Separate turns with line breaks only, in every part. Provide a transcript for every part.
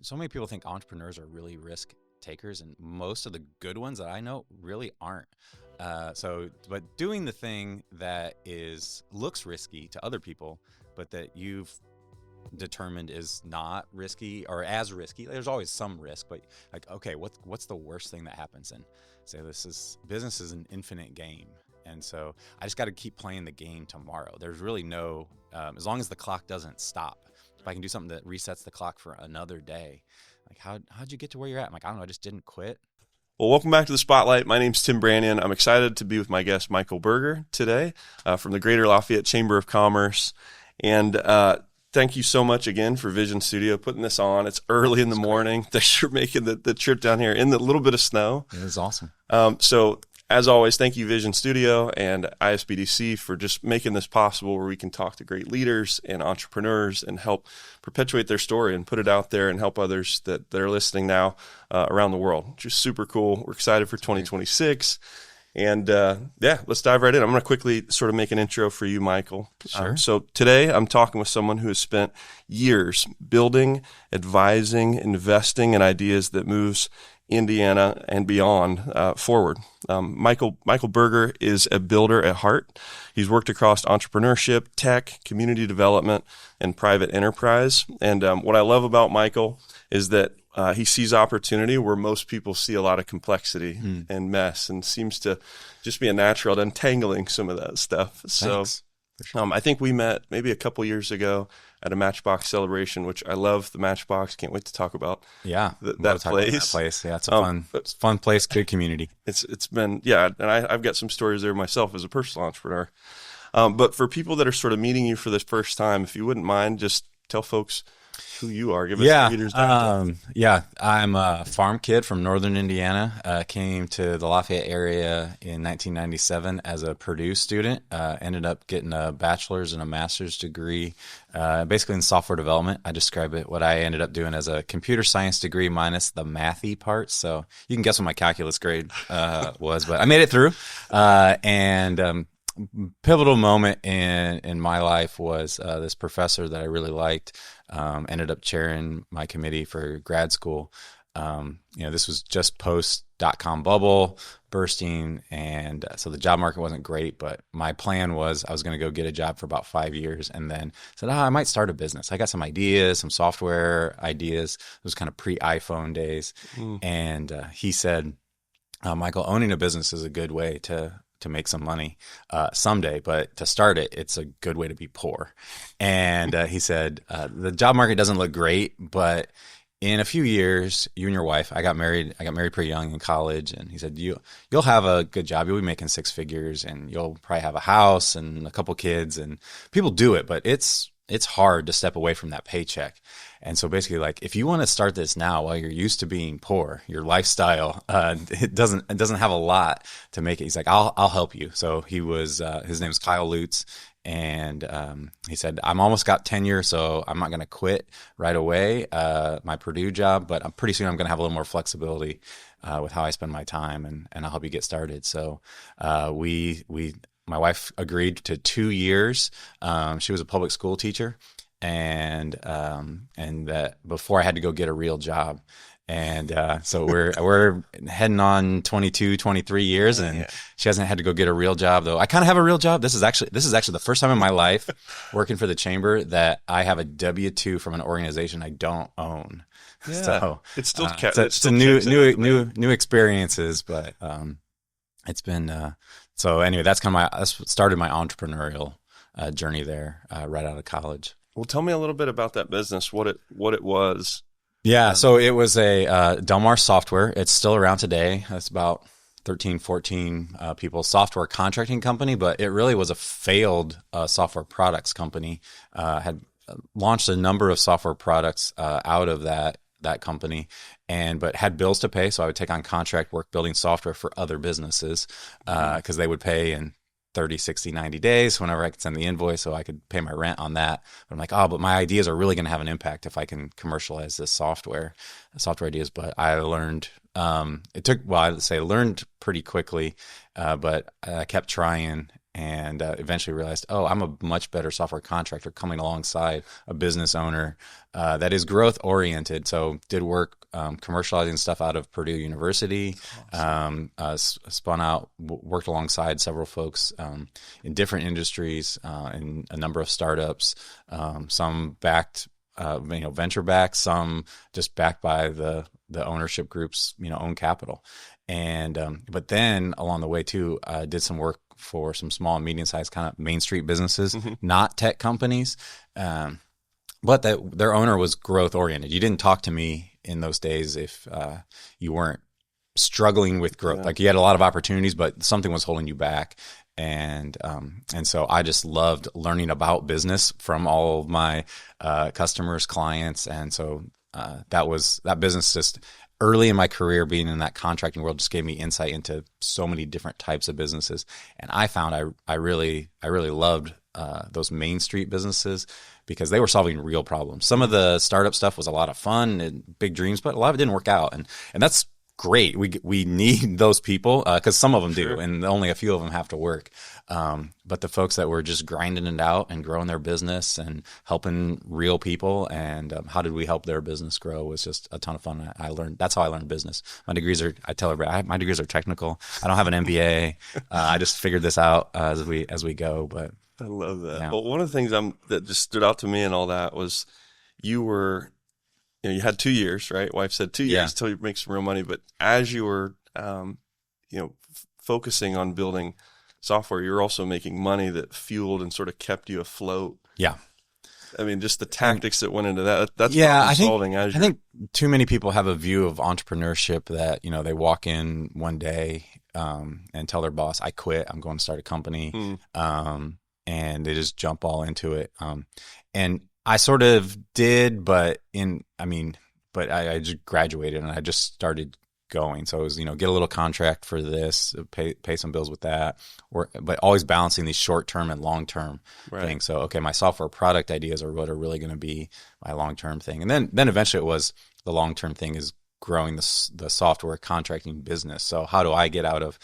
so many people think entrepreneurs are really risk takers, and most of the good ones that I know really aren't. But doing the thing that looks risky to other people, but that you've determined is not risky or as risky. There's always some risk, but like, okay, what's the worst thing that happens? And say business is an infinite game. And so I just got to keep playing the game tomorrow. There's really no, as long as the clock doesn't stop, if I can do something that resets the clock for another day, like how'd you get to where you're at? I'm like, I don't know, I just didn't quit.
Well, welcome back to the Spotlight. My name's Tim Branyan. I'm excited to be with my guest, Mikel Berger, today from the Greater Lafayette Chamber of Commerce. And thank you so much again for Vision Studio putting this on. It's early in the morning. Thanks for making the trip down here in the little bit of snow.
It was awesome.
So as always, thank you, Vision Studio and ISBDC, for just making this possible, where we can talk to great leaders and entrepreneurs and help perpetuate their story and put it out there and help others that are listening now around the world. Just super cool. We're excited for 2026. And let's dive right in. I'm going to quickly sort of make an intro for you, Mikel.
Sure.
So today I'm talking with someone who has spent years building, advising, investing in ideas that moves Indiana and beyond forward. Mikel Berger is a builder at heart. He's worked across entrepreneurship, tech, community development, and private enterprise. And what I love about Mikel is that he sees opportunity where most people see a lot of complexity and mess, and seems to just be a natural at untangling some of that stuff.
Thanks.
So I think we met maybe a couple years ago at a MatchBOX celebration, which I love the MatchBOX. Can't wait to talk about that place.
Yeah, it's a fun place, good community.
It's been, and I've got some stories there myself as a personal entrepreneur. But for people that are sort of meeting you for the first time, if you wouldn't mind, just tell folks who you are. Give us the reader's digest.
I'm a farm kid from northern Indiana. Came to the Lafayette area in 1997 as a Purdue student. Ended up getting a bachelor's and a master's degree, basically in software development. I describe it, what I ended up doing, as a computer science degree minus the mathy parts. So you can guess what my calculus grade was, but I made it through. Pivotal moment in my life was this professor that I really liked. Ended up chairing my committee for grad school. This was just post .com bubble bursting, and so the job market wasn't great. But my plan was I was going to go get a job for about 5 years, and then said, I might start a business. I got some ideas, some software ideas. It was kind of pre-iPhone days, and he said, Mikel, owning a business is a good way to make some money someday, but to start it, it's a good way to be poor. And he said, the job market doesn't look great, but in a few years, you and your wife, I got married pretty young in college, and he said, you'll have a good job. You'll be making six figures, and you'll probably have a house and a couple kids, and people do it, but it's hard to step away from that paycheck. And so basically, like, if you want to start this now while you're used to being poor, your lifestyle, it doesn't have a lot to make it. He's like, I'll help you. So he was, his name is Kyle Lutz. And he said, I'm almost got tenure, so I'm not going to quit right away, my Purdue job, but pretty soon I'm going to have a little more flexibility with how I spend my time, and I'll help you get started. So my wife agreed to 2 years. She was a public school teacher, and that before I had to go get a real job. And so we're heading on 22, 23 years, and she hasn't had to go get a real job, though. I kind of have a real job. This is actually the first time in my life working for the chamber that I have a W-2 from an organization I don't own.
Yeah,
so
it's still
it's a new experiences, but it's been so anyway. That's started my entrepreneurial journey there right out of college.
Well, tell me a little bit about that business. What it was.
Yeah, so it was a Delmar Software. It's still around today. It's about 13, 14 people, software contracting company, but it really was a failed software products company. Had launched a number of software products out of that company, but had bills to pay, so I would take on contract work building software for other businesses because they would pay in 30, 60, 90 days whenever I could send the invoice, so I could pay my rent on that. But I'm like, but my ideas are really going to have an impact if I can commercialize this software ideas. But I learned, learned pretty quickly, but I kept trying. and eventually realized, oh, I'm a much better software contractor coming alongside a business owner that is growth oriented. So did work commercializing stuff out of Purdue University, spun out, worked alongside several folks in different industries, in a number of startups, some backed, venture backed, some just backed by the ownership group's, own capital. And but then along the way too, I did some work for some small and medium sized kind of Main Street businesses, not tech companies, but that their owner was growth oriented. You didn't talk to me in those days if you weren't struggling with growth. Yeah. Like you had a lot of opportunities, but something was holding you back. And so I just loved learning about business from all of my customers, clients, and so that business just early in my career, being in that contracting world, just gave me insight into so many different types of businesses. And I found I really loved those Main Street businesses because they were solving real problems. Some of the startup stuff was a lot of fun and big dreams, but a lot of it didn't work out. And that's great. We need those people because some of them do, and only a few of them have to work. But the folks that were just grinding it out and growing their business and helping real people and how did we help their business grow was just a ton of fun. I learned, that's how I learned business. My degrees are, I tell everybody, my degrees are technical. I don't have an MBA. I just figured this out as we go. But
I love that. Yeah. Well, one of the things that just stood out to me and all that was you had 2 years, right? Wife said 2 years till you make some real money. But as you were, focusing on building software, you're also making money that fueled and sort of kept you afloat.
Yeah.
I mean, just the tactics that went into that. That's solving. I think
too many people have a view of entrepreneurship that, they walk in one day and tell their boss, I quit, I'm going to start a company. And they just jump all into it. And I sort of did, but I just graduated and I just started going. So it was, get a little contract for this, pay some bills with that, but always balancing these short-term and long-term things. So, okay, my software product ideas are what are really going to be my long-term thing. And then eventually it was the long-term thing is growing the software contracting business. So how do I get out of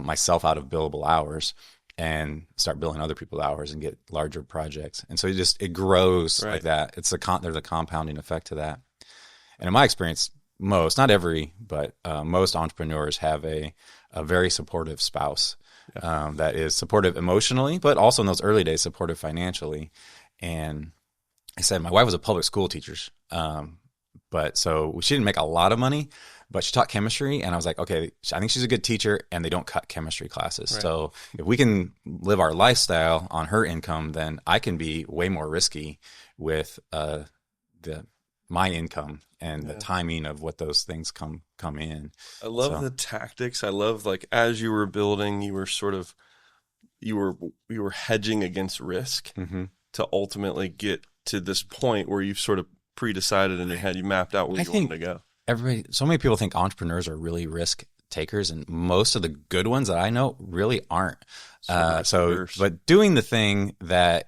myself out of billable hours and start billing other people's hours and get larger projects? And so it grows like that. There's a compounding effect to that. And in my experience, not every, but most entrepreneurs have a very supportive spouse that is supportive emotionally, but also in those early days, supportive financially. And I said, my wife was a public school teacher. But so she didn't make a lot of money, but she taught chemistry. And I was like, okay, I think she's a good teacher and they don't cut chemistry classes. Right. So if we can live our lifestyle on her income, then I can be way more risky with my income and the timing of what those things come in.
I love the tactics. I love as you were building, you were sort of, you were hedging against risk to ultimately get to this point where you've sort of pre-decided in your head, you mapped out where you wanted to go.
So many people think entrepreneurs are really risk takers, and most of the good ones that I know really aren't. But doing the thing that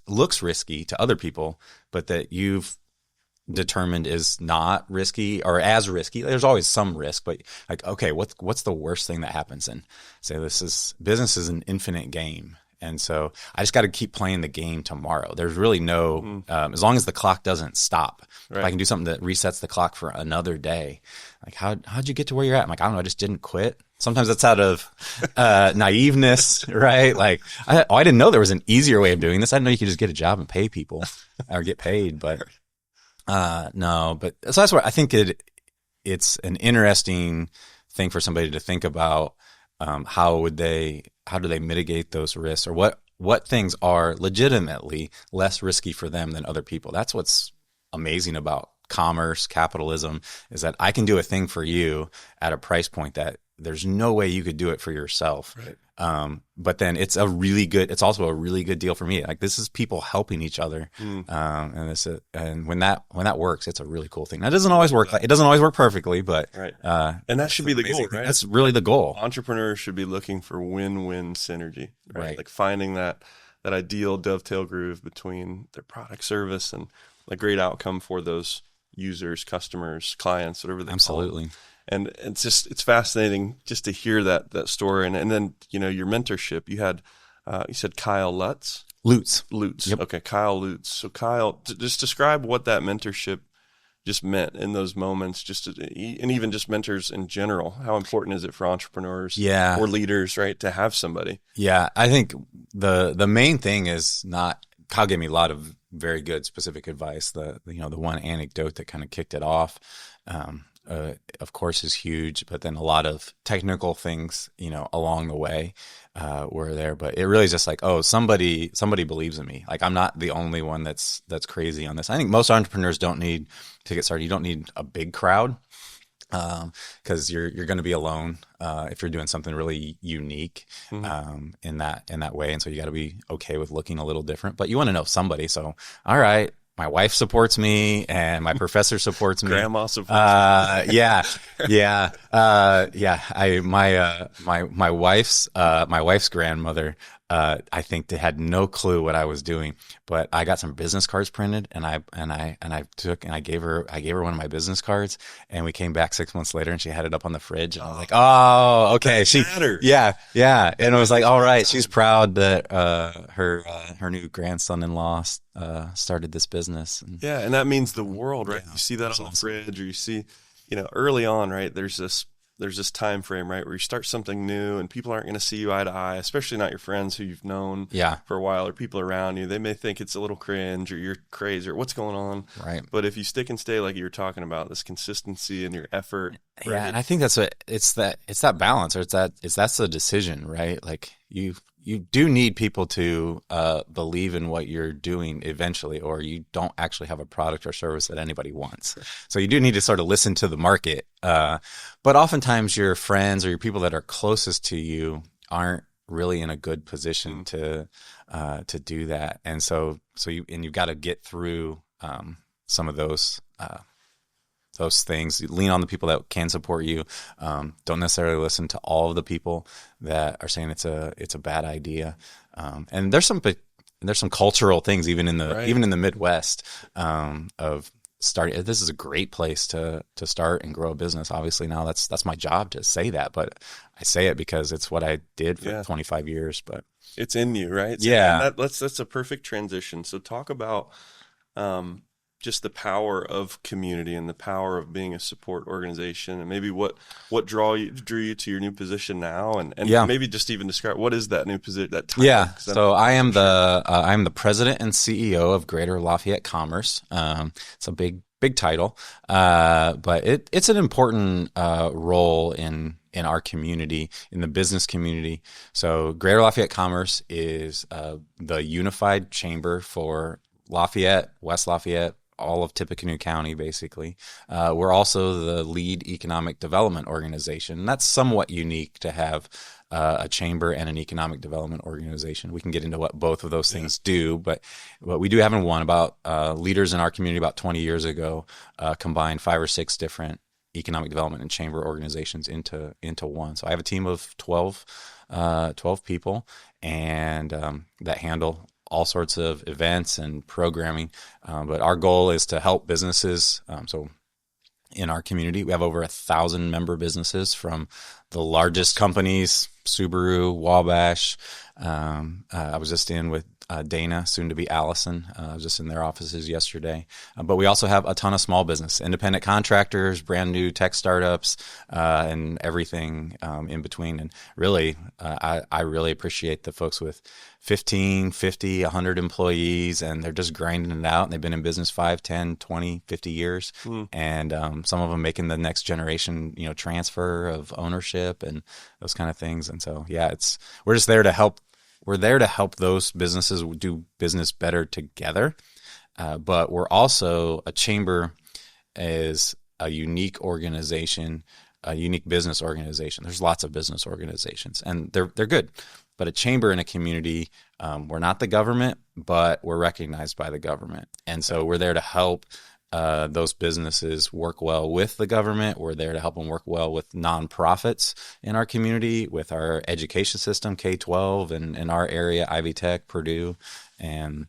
looks risky to other people, but that you've determined is not risky or as risky. There's always some risk, but okay, what's the worst thing that happens? And say business is an infinite game. And so I just got to keep playing the game tomorrow. There's really no, as long as the clock doesn't stop, if I can do something that resets the clock for another day, how'd you get to where you're at? I'm like, I don't know. I just didn't quit. Sometimes that's out of naiveness, right? I didn't know there was an easier way of doing this. I didn't know you could just get a job and pay people or get paid, but no. But so that's where I think it's an interesting thing for somebody to think about. How do they mitigate those risks, or what things are legitimately less risky for them than other people? That's what's amazing about commerce, capitalism, is that I can do a thing for you at a price point that there's no way you could do it for yourself. Right. But then it's also a really good deal for me. This is people helping each other. And when that works, it's a really cool thing. That doesn't always work. It doesn't always work perfectly, but,
and that should be the goal, right?
That's really the goal.
Entrepreneurs should be looking for win-win synergy, right? Finding that ideal dovetail groove between their product, service, and a great outcome for those users, customers, clients, whatever they call them. And it's fascinating just to hear that story. And then, your mentorship, you had, you said Kyle Lutz?
Lutz.
Yep. Okay. Kyle Lutz. So Kyle, just describe what that mentorship just meant in those moments, and even just mentors in general. How important is it for entrepreneurs or leaders, right, to have somebody?
Yeah. I think the main thing is Kyle gave me a lot of very good specific advice. The one anecdote that kind of kicked it off, of course, is huge, but then a lot of technical things, along the way, were there. But it really is just like, oh, somebody believes in me. Like, I'm not the only one that's crazy on this. I think most entrepreneurs don't need to get started. You don't need a big crowd, because you're going to be alone if you're doing something really unique, in that way. And so you got to be okay with looking a little different, but you want to know somebody. So, all right, my wife supports me and my professor supports me.
Grandma supports me.
Yeah. My wife's grandmother, I think they had no clue what I was doing, but I got some business cards printed, and I gave her one of my business cards, and we came back 6 months later and she had it up on the fridge, and I was like, oh, okay. Yeah. And it was like, all right, she's proud that, her new grandson-in-law, started this business.
And that means the world, right?
Yeah,
you see that on the fridge, or you see, early on, right? There's this time frame, right, where you start something new and people aren't going to see you eye to eye, especially not your friends who you've known for a while, or people around you. They may think it's a little cringe, or you're crazy, or what's going on.
Right.
But if you stick and stay, like you were talking about, this consistency and your effort.
Yeah.
Right?
And I think it's that balance, or that's the decision, right? Like, you do need people to believe in what you're doing eventually, or you don't actually have a product or service that anybody wants. So you do need to sort of listen to the market. But oftentimes your friends or your people that are closest to you aren't really in a good position to do that. And so you've got to get through some of those things. Lean on the people that can support you. Don't necessarily listen to all of the people that are saying it's a bad idea. And there's some cultural things even in the Midwest, of starting. This is a great place to start and grow a business. Obviously now that's my job to say that, but I say it because it's what I did for 25 years. But
it's in you, right? That's a perfect transition. So talk about just the power of community and the power of being a support organization, and maybe what drew you to your new position now, and maybe just even describe what is that new position, that title.
Yeah. So I am the president and CEO of Greater Lafayette Commerce. It's a big title, but it's an important role in our community, in the business community. So Greater Lafayette Commerce is the unified chamber for Lafayette, West Lafayette, all of Tippecanoe County, basically. We're also the lead economic development organization. And that's somewhat unique to have a chamber and an economic development organization. We can get into what both of those things do, but we do have one. About leaders in our community about 20 years ago combined 5 or 6 different economic development and chamber organizations into one. So I have a team of 12 people, and that handle all sorts of events and programming. But our goal is to help businesses. So in our community, we have over 1,000 member businesses, from the largest companies, Subaru, Wabash. I was just in with Dana, soon to be Allison. I was just in their offices yesterday. But we also have a ton of small business, independent contractors, brand new tech startups, and everything in between. And really, I really appreciate the folks with 15, 50, 100 employees, and they're just grinding it out. And they've been in business 5, 10, 20, 50 years. And some of them making the next generation, transfer of ownership and those kind of things. And so, we're just there to help. We're there to help those businesses do business better together. But we're also, a chamber is a unique organization, a unique business organization. There's lots of business organizations, and they're good. But a chamber in a community, we're not the government, but we're recognized by the government. And so we're there to help those businesses work well with the government. We're there to help them work well with nonprofits in our community, with our education system, K-12, and in our area, Ivy Tech, Purdue, and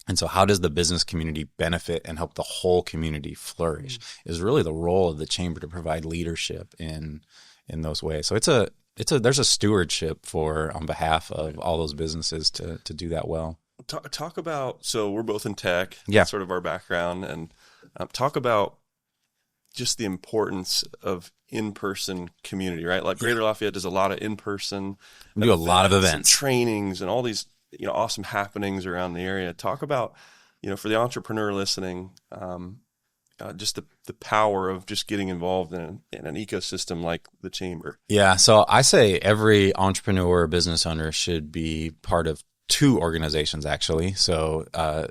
And so how does the business community benefit and help the whole community flourish is really the role of the chamber to provide leadership in those ways. So there's a stewardship on behalf of all those businesses to do that well.
Talk about, so we're both in tech,
Yeah.
That's sort of our background, and talk about just the importance of in-person community, right? Like Greater Lafayette does a lot of in-person.
We do a lot of events,
and trainings, and all these awesome happenings around the area. Talk about, for the entrepreneur listening, just the power of just getting involved in an ecosystem like the chamber.
Yeah. So I say every entrepreneur or business owner should be part of 2 organizations, actually. So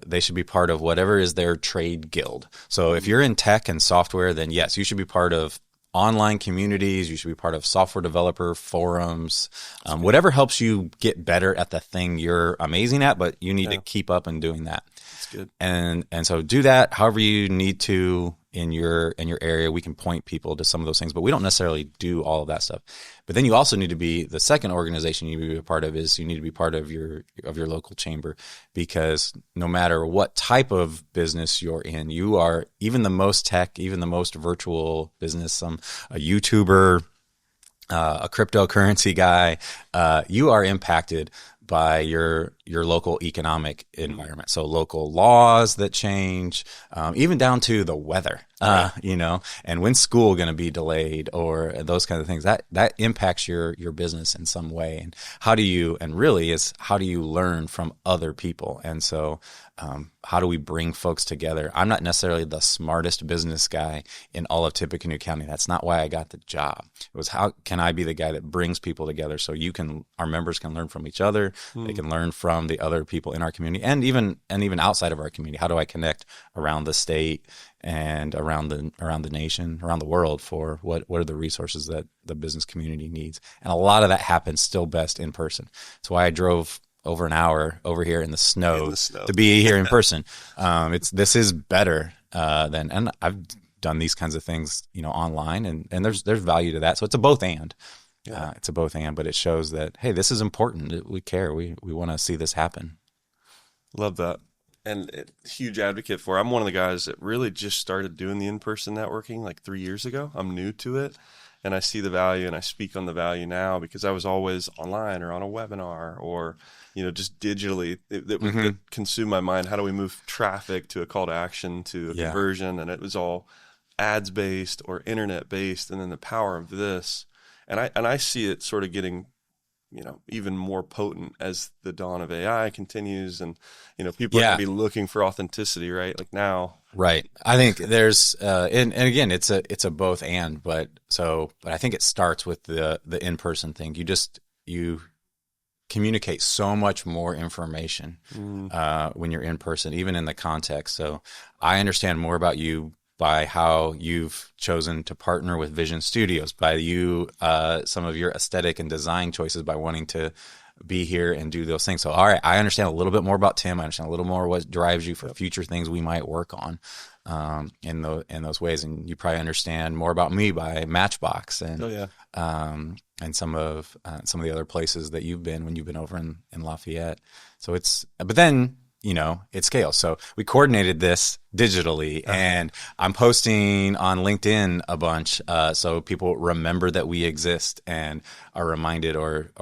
they should be part of whatever is their trade guild. So if you're in tech and software, then yes, you should be part of online communities. You should be part of software developer forums, whatever helps you get better at the thing you're amazing at, but you need to keep up in doing that.
That's good.
And so do that however you need to in your area. We can point people to some of those things, but we don't necessarily do all of that stuff. But then you also need to be, the second organization you need to be a part of is you need to be part of your local chamber, because no matter what type of business you're in, you are, even the most tech, even the most virtual business, a YouTuber, a cryptocurrency guy, you are impacted by your local economic environment. So local laws that change, even down to the weather, and when's school going to be delayed, or those kind of things that impacts your business in some way. And how do you learn from other people? And so, how do we bring folks together? I'm not necessarily the smartest business guy in all of Tippecanoe County. That's not why I got the job. It was, how can I be the guy that brings people together so our members can learn from each other. They can learn from the other people in our community and even outside of our community. How do I connect around the state and around the nation, around the world for what are the resources that the business community needs? And a lot of that happens still best in person. That's why I drove over an hour over here in the snow to be here in person. This is better and I've done these kinds of things, online, and there's value to that. So it's a both and. It's a both and, but it shows that, hey, this is important. We care. We want to see this happen.
Love that. And huge advocate for. I'm one of the guys that really just started doing the in-person networking like 3 years ago. I'm new to it, and I see the value, and I speak on the value now because I was always online or on a webinar or, just digitally that would consume my mind. How do we move traffic to a call to action to a conversion? And it was all ads based or internet based, and then the power of this. And I see it sort of getting, even more potent as the dawn of AI continues, and people are going to be looking for authenticity, right? Like now,
right? I think there's, and again, it's a both and, but I think it starts with the in person thing. You communicate so much more information when you're in person, even in the context. So I understand more about you by how you've chosen to partner with Vision Studios, by some of your aesthetic and design choices, by wanting to be here and do those things. So, all right, I understand a little bit more about Tim. I understand a little more what drives you for future things we might work on in those ways. And you probably understand more about me by MatchBOX and some of the other places that you've been when you've been over in Lafayette. So but then, it scales. So we coordinated this digitally, and I'm posting on LinkedIn a bunch, so people remember that we exist and are reminded or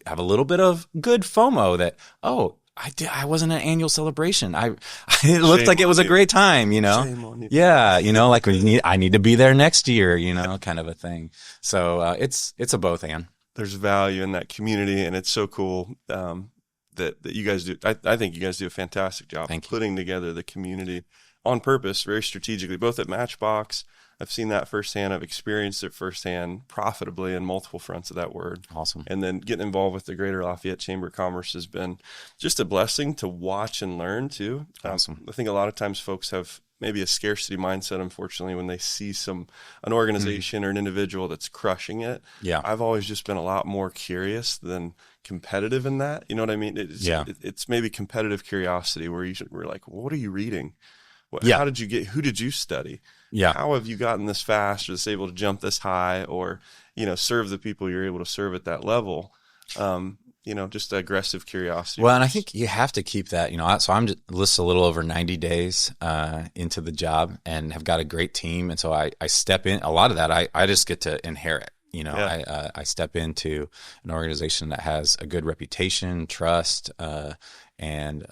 have a little bit of good FOMO that, I wasn't an annual celebration. It looked like it was a great time, Shame on you. Yeah, like I need to be there next year, kind of a thing. So it's a both and.
There's value in that community, and it's so cool. That you guys do. I think you guys do a fantastic job putting together the community on purpose, very strategically, both at MatchBOX. I've seen that firsthand. I've experienced it firsthand profitably in multiple fronts of that word.
Awesome.
And then getting involved with the Greater Lafayette Chamber of Commerce has been just a blessing to watch and learn too.
Awesome.
I think a lot of times folks have maybe a scarcity mindset, unfortunately, when they see an organization or an individual that's crushing it.
Yeah.
I've always just been a lot more curious than competitive in that. You know what I mean? It's maybe competitive curiosity where we're like, well, what are you reading? How did you who did you study?
Yeah.
How have you gotten this fast or this able to jump this high or, serve the people you're able to serve at that level? just aggressive curiosity?
Well, and I think you have to keep that, so I'm just a little over 90 days into the job and have got a great team. And so I step in, a lot of that I just get to inherit. I step into an organization that has a good reputation, trust, and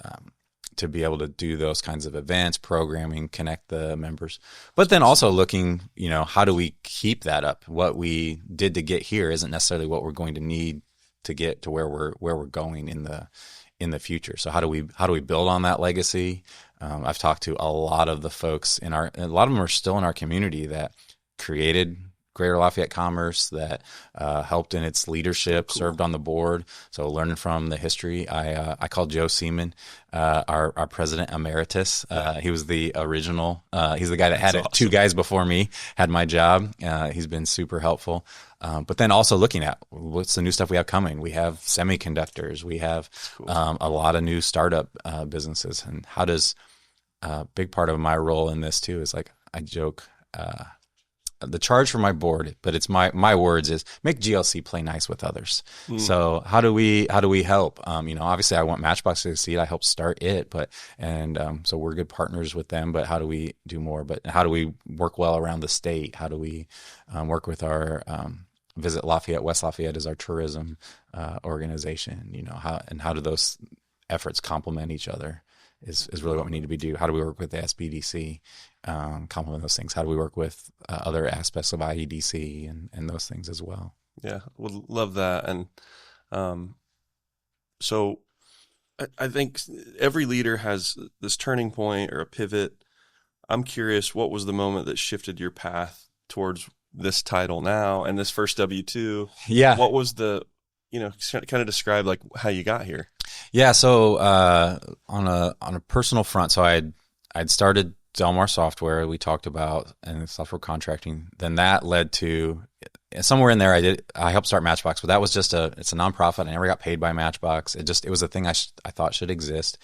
to be able to do those kinds of events, programming, connect the members. But then also looking, how do we keep that up? What we did to get here isn't necessarily what we're going to need to get to where we're going in the future. So how do we build on that legacy? I've talked to a lot of the folks a lot of them are still in our community that created Greater Lafayette Commerce, that helped in its leadership, served on the board. So learning from the history, I called Joe Seaman, our president emeritus. He was the original. He's the guy that had it. Awesome. 2 guys before me had my job. He's been super helpful. But then also looking at what's the new stuff we have coming. We have semiconductors. We have a lot of new startup businesses. And how does a big part of my role in this too is like I joke. The charge for my board, but it's my words is make GLC play nice with others. So how do we help? Obviously I want MatchBOX to succeed. I helped start it, so we're good partners with them. But how do we do more? But how do we work well around the state? How do we work with our Visit Lafayette? West Lafayette is our tourism organization. How do those efforts complement each other? Is really what we need to be do. How do we work with the SBDC, complement those things? How do we work with other aspects of IEDC and those things as well?
Yeah, would love that. And so I think every leader has this turning point or a pivot. I'm curious, what was the moment that shifted your path towards this title now and this first W-2?
Yeah.
What was the, kind of describe like how you got here?
Yeah, so on a personal front, so I'd started Delmar Software. We talked about and software contracting. Then that led to somewhere in there. I helped start MatchBOX, but that was it's a nonprofit. I never got paid by MatchBOX. It was a thing I thought should exist.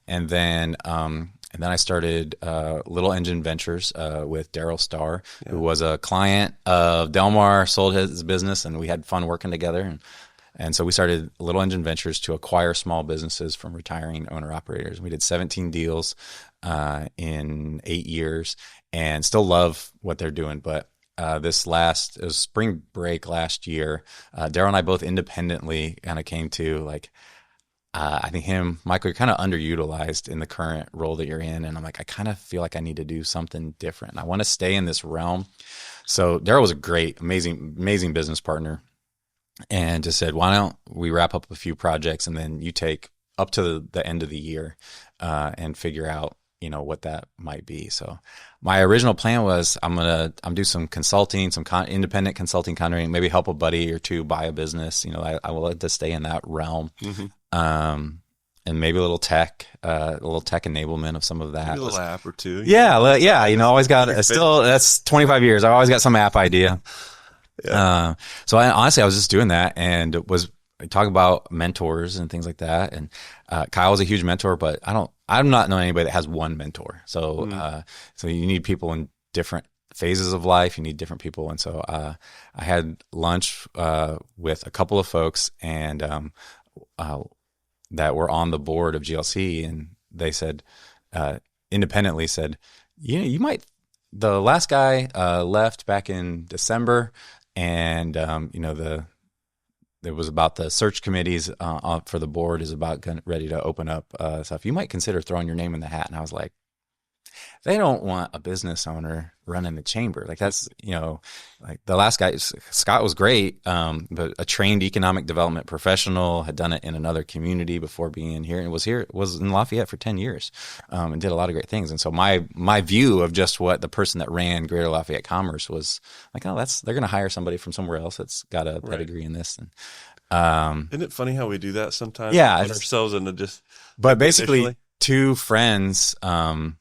And then I started Little Engine Ventures with Daryl Starr, who was a client of Delmar, sold his business, and we had fun working together. And so we started Little Engine Ventures to acquire small businesses from retiring owner-operators. We did 17 deals in 8 years and still love what they're doing. But it was spring break last year, Daryl and I both independently kind of came to I think Michael, you're kind of underutilized in the current role that you're in. And I'm like, I kind of feel like I need to do something different. I want to stay in this realm. So Daryl was a great, amazing, amazing business partner. And just said, why don't we wrap up a few projects and then you take up to the end of the year and figure out, what that might be. So my original plan was I'm do some consulting, some independent consulting contracting, maybe help a buddy or two buy a business. I will like to stay in that realm. And maybe a little tech enablement of some of that.
Maybe a little app or two.
Yeah. Always got that's 25 years. I've always got some app idea. Yeah. So honestly, I was just doing that and talking about mentors and things like that. And Kyle was a huge mentor, but I'm not knowing anybody that has one mentor. So so you need people in different phases of life. You need different people. And so I had lunch with a couple of folks and that were on the board of GLC, and they said independently said, you might. The last guy left back in December. And, it was about the search committees for the board is about ready to open up stuff. You might consider throwing your name in the hat. And I was like, they don't want a business owner running the chamber. Like that's, like the last guy, Scott was great, but a trained economic development professional, had done it in another community before being here and was in Lafayette for 10 years and did a lot of great things. And so my view of just what the person that ran Greater Lafayette Commerce was like, oh, they're going to hire somebody from somewhere else that's got a pedigree in this. And
isn't it funny how we do that sometimes?
Yeah.
Put ourselves into just.
But basically, two friends, I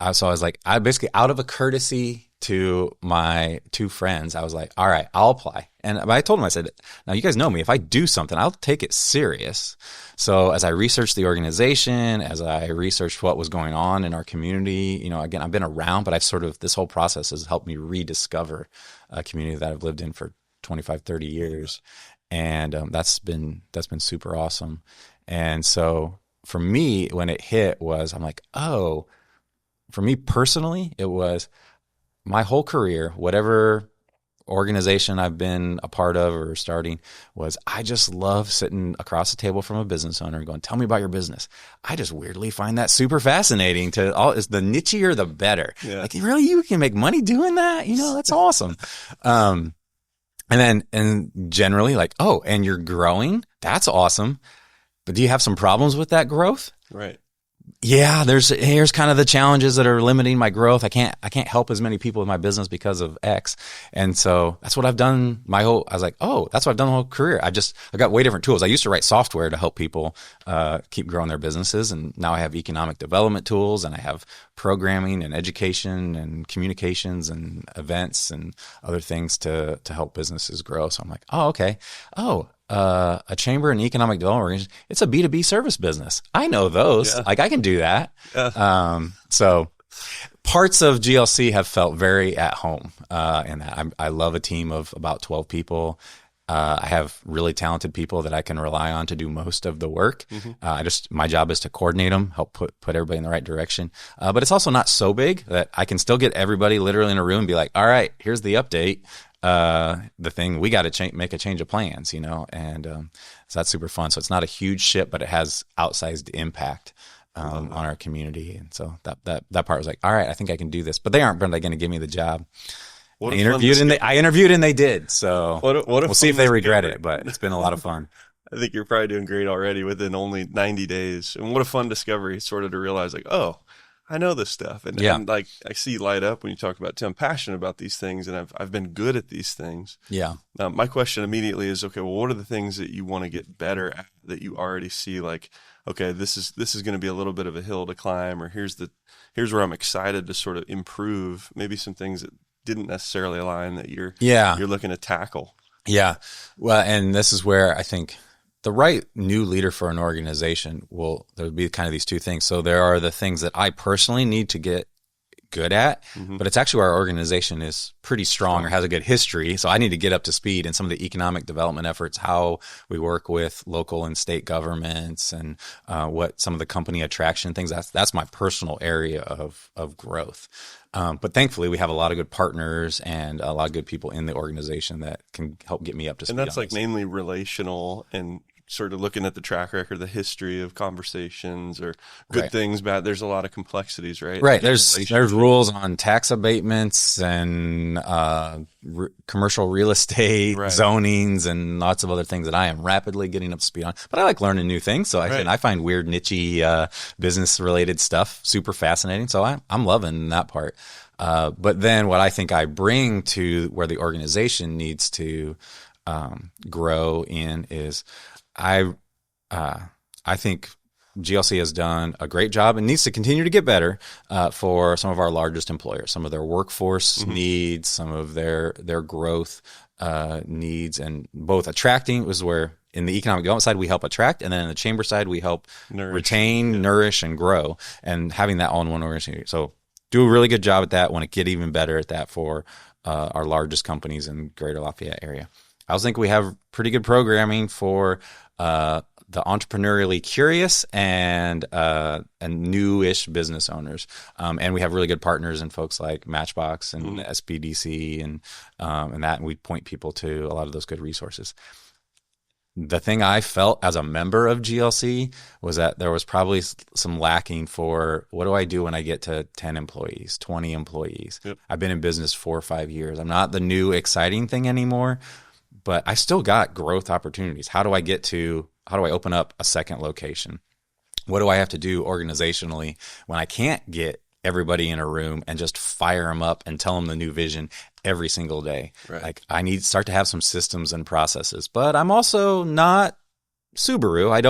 was like, I basically out of a courtesy to my two friends, I was like, all right, I'll apply. And I told them, I said, now you guys know me. If I do something, I'll take it serious. So as I researched the organization, as I researched what was going on in our community, again, I've been around, but this whole process has helped me rediscover a community that I've lived in for 25, 30 years. and that's been super awesome. And so for me, when it hit, I'm like, oh, for me personally, it was my whole career, whatever organization I've been a part of or starting, was I just love sitting across the table from a business owner and going, tell me about your business. I just weirdly find that super fascinating. Is the nichier, the better.
Yeah.
Like, really, you can make money doing that? That's awesome. And generally like, oh, and you're growing. That's awesome. But do you have some problems with that growth?
Right.
Yeah, here's kind of the challenges that are limiting my growth. I can't help as many people in my business because of X. And so that's what I've done I was like, oh, that's what I've done the whole career. I got way different tools. I used to write software to help people keep growing their businesses. And now I have economic development tools, and I have programming and education and communications and events and other things to help businesses grow. So I'm like, oh, okay. Oh, a chamber and economic development organization, it's a B2B service business. I know those.
Yeah.
Like, I can do that.
Yeah.
So parts of GLC have felt very at home in that. I love a team of about 12 people. I have really talented people that I can rely on to do most of the work. Mm-hmm. My job is to coordinate them, help put everybody in the right direction. But it's also not so big that I can still get everybody literally in a room and be like, all right, here's the update. The thing, we got to make a change of plans, and so that's super fun. So it's not a huge ship, but it has outsized impact on our community. And so that part was like, all right, I think I can do this. But they aren't going to give me the job. I interviewed and they did. So we'll see if they regret it, but it's been a lot of fun.
I think you're probably doing great already within only 90 days. And what a fun discovery, sort of to realize like, oh, I know this stuff. And like, I see you light up when you talk about, Tim, I'm passionate about these things, and I've been good at these things.
Yeah.
My question immediately is, okay, well, what are the things that you want to get better at that you already see like, okay, this is going to be a little bit of a hill to climb, or here's where I'm excited to sort of improve, maybe some things that didn't necessarily align that you're looking to tackle.
Yeah. Well, and this is where I think the right new leader for an organization there would be kind of these two things. So there are the things that I personally need to get good at, mm-hmm. but it's actually our organization is pretty strong or has a good history. So I need to get up to speed in some of the economic development efforts, how we work with local and state governments, and what some of the company attraction things. That's my personal area of growth. But thankfully, we have a lot of good partners and a lot of good people in the organization that can help get me up to speed.
And that's like mainly relational and sort of looking at the track record, the history of conversations or good things, bad. There's a lot of complexities, right?
Right. There's rules on tax abatements and commercial real estate zonings and lots of other things that I am rapidly getting up to speed on. But I like learning new things. So I find weird, niche business related stuff super fascinating. So I'm loving that part. But then what I think I bring to where the organization needs to grow in is I think GLC has done a great job and needs to continue to get better for some of our largest employers, some of their workforce mm-hmm. needs, some of their growth needs, and both attracting was where in the economic development side we help attract, and then in the chamber side we help retain, nourish, and grow, and having that all in one organization. So do a really good job at that. Want to get even better at that for our largest companies in Greater Lafayette area. I also think we have pretty good programming for the entrepreneurially curious and newish business owners, and we have really good partners and folks like MatchBOX and mm-hmm. SBDC and that, and we point people to a lot of those good resources. The thing I felt as a member of GLC was that there was probably some lacking for what do I do when I get to 10 employees, 20 employees. Yep. I've been in business 4 or 5 years. I'm not the new exciting thing anymore, but I still got growth opportunities. How do I open up a second location? What do I have to do organizationally when I can't get everybody in a room and just fire them up and tell them the new vision every single day? Right. Like, I need to start to have some systems and processes, but I'm also not Subaru. I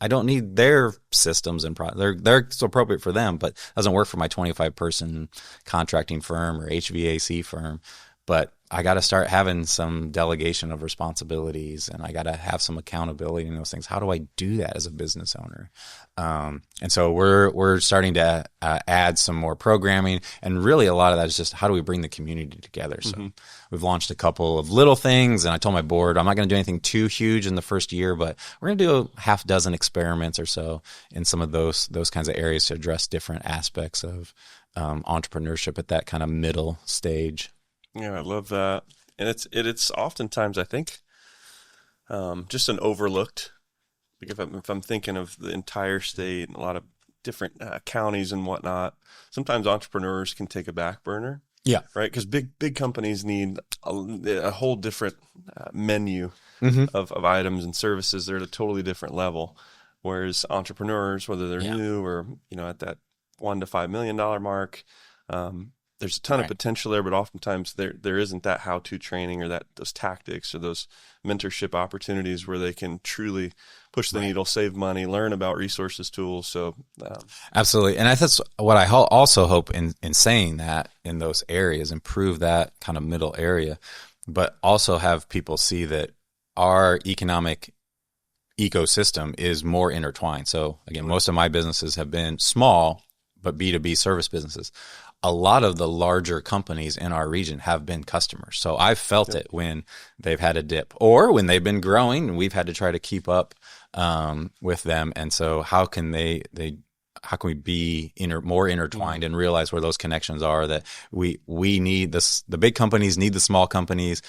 don't need their systems and they're so appropriate for them, but doesn't work for my 25 person contracting firm or HVAC firm. But I got to start having some delegation of responsibilities, and I got to have some accountability in those things. How do I do that as a business owner? And so we're starting to add some more programming, and really a lot of that is just how do we bring the community together. So we've launched a couple of little things, and I told my board I'm not going to do anything too huge in the first year, but we're going to do a half dozen experiments or so in some of those kinds of areas to address different aspects of entrepreneurship at that kind of middle stage.
Yeah, I love that. And it's oftentimes, I think, just an overlooked, like if I'm thinking of the entire state and a lot of different counties and whatnot, sometimes entrepreneurs can take a back burner.
Yeah.
Right. Because big companies need a whole different menu of items and services. They're at a totally different level. Whereas entrepreneurs, whether they're new or, at that $1 to $5 million mark, there's a ton of potential there, but oftentimes there isn't that how-to training or those tactics or those mentorship opportunities where they can truly push the needle, save money, learn about resources, tools. So
absolutely. And that's what I also hope in saying that in those areas, improve that kind of middle area, but also have people see that our economic ecosystem is more intertwined. So again, most of my businesses have been small, but B2B service businesses. A lot of the larger companies in our region have been customers. So I've felt it when they've had a dip or when they've been growing and we've had to try to keep up with them. And so how can how can we be more intertwined and realize where those connections are, that we need this, the big companies need the small companies,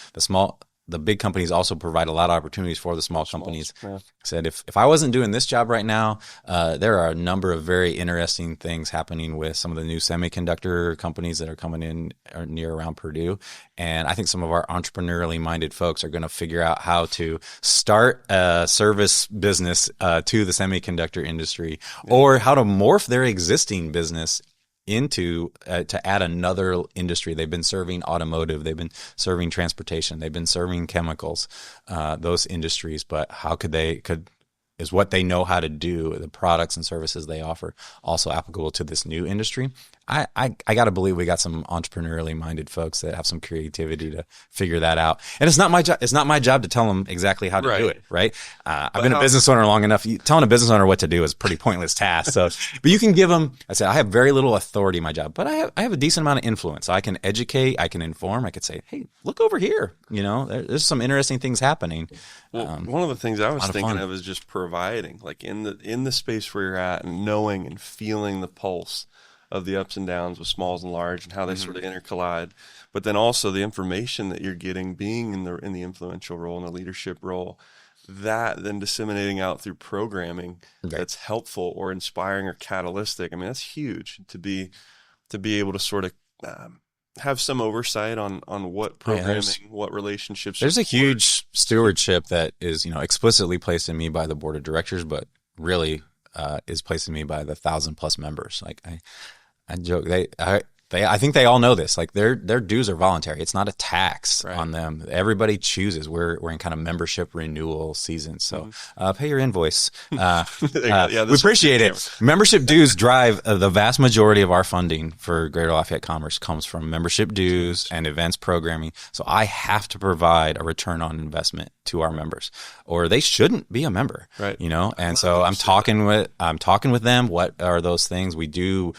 the big companies also provide a lot of opportunities for the small companies. I said, if I wasn't doing this job right now, there are a number of very interesting things happening with some of the new semiconductor companies that are coming in near around Purdue. And I think some of our entrepreneurially minded folks are going to figure out how to start a service business to the semiconductor industry, or how to morph their existing business into to add another industry. They've been serving automotive, they've been serving transportation, they've been serving chemicals, those industries. But how is what they know how to do, the products and services they offer, also applicable to this new industry? I got to believe we got some entrepreneurially minded folks that have some creativity to figure that out. And it's not my job. It's not my job to tell them exactly how to do it. Right. I've been a business owner long enough. Telling a business owner what to do is a pretty pointless task. So, but you can give them, I said, I have very little authority in my job, but I have a decent amount of influence. I can educate, I can inform, I could say, hey, look over here. There's some interesting things happening.
Well, one of the things I was thinking of is just providing, like in the space where you're at, and knowing and feeling the pulse of the ups and downs with smalls and large and how they sort of intercollide, but then also the information that you're getting, being in the influential role and the leadership role, that then disseminating out through programming that's helpful or inspiring or catalytic. I mean, that's huge to be able to sort of have some oversight on what programming, what relationships.
There's a huge stewardship that is, explicitly placed in me by the board of directors, but really is placed in me by the 1,000+ members. Like I joke, I think they all know this. Like their dues are voluntary. It's not a tax on them. Everybody chooses. We're in kind of membership renewal season. So pay your invoice. We appreciate it. Membership dues drive the vast majority of our funding for Greater Lafayette Commerce comes from membership dues and events programming. So I have to provide a return on investment to our members, or they shouldn't be a member. Right. And so I'm talking with them. What are those things we do?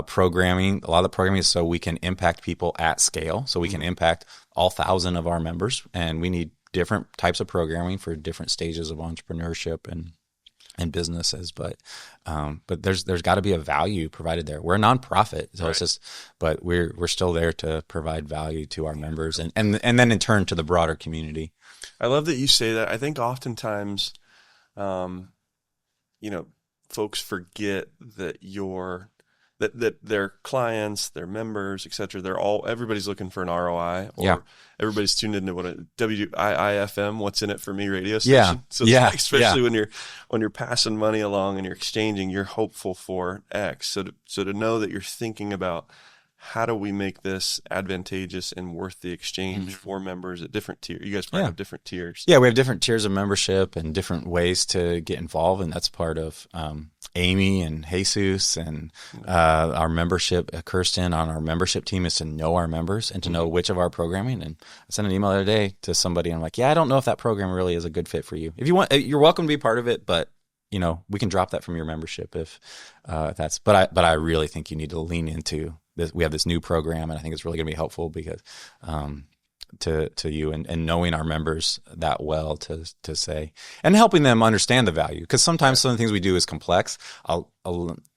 Programming, a lot of the programming is so we can impact people at scale, so we can impact all 1,000 of our members, and we need different types of programming for different stages of entrepreneurship and businesses. But there's got to be a value provided there. We're a nonprofit, so it's just, but we're still there to provide value to our members and then in turn to the broader community.
I love that you say that. I think oftentimes, folks forget that that their clients, their members, et cetera, everybody's looking for an ROI, or everybody's tuned into what a WIIFM, what's in it for me radio station. So especially when you're passing money along and you're exchanging, you're hopeful for X. So to know that you're thinking about how do we make this advantageous and worth the exchange for members at different tiers. You guys probably have different tiers.
Yeah, we have different tiers of membership and different ways to get involved, and that's part of Amy and Jesus and our membership, Kirsten on our membership team, is to know our members and to know which of our programming. And I sent an email the other day to somebody, and I'm like, yeah, I don't know if that program really is a good fit for you. If you want, you're welcome to be part of it, but we can drop that from your membership if that's. But I really think you need to lean into this. We have this new program, and I think it's really going to be helpful because to you and knowing our members that well to say and helping them understand the value, because sometimes some of the things we do is complex.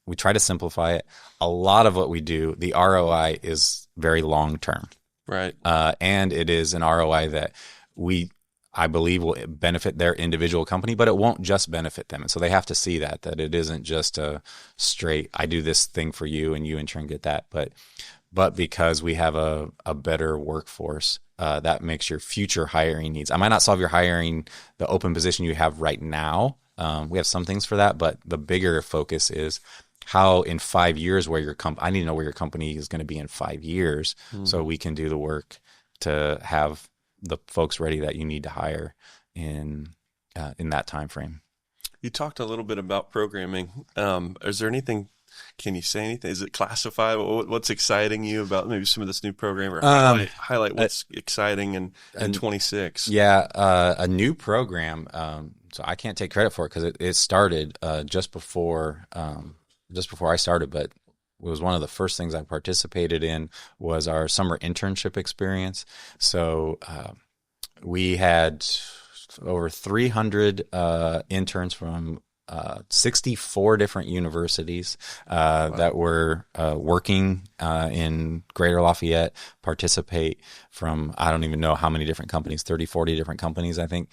We try to simplify it. A lot of what we do, the ROI is very long term,
right?
And it is an ROI that I believe will benefit their individual company, but it won't just benefit them. And so they have to see that it isn't just a straight, I do this thing for you and you in turn get that. But because we have a better workforce, that makes your future hiring needs. I might not solve your hiring, the open position you have right now. We have some things for that, but the bigger focus is how in 5 years I need to know where your company is going to be in 5 years, so we can do the work to have the folks ready that you need to hire in that time frame.
You talked a little bit about programming. Is there anything? Can you say anything? Is it classified? What's exciting you about maybe some of this new program, or highlight what's exciting in 26?
Yeah, a new program. So I can't take credit for it because it started just before I started, but it was one of the first things I participated in was our summer internship experience. So we had over 300 interns from 64 different universities that were working in Greater Lafayette, participate from, I don't even know how many different companies, 30, 40 different companies, I think.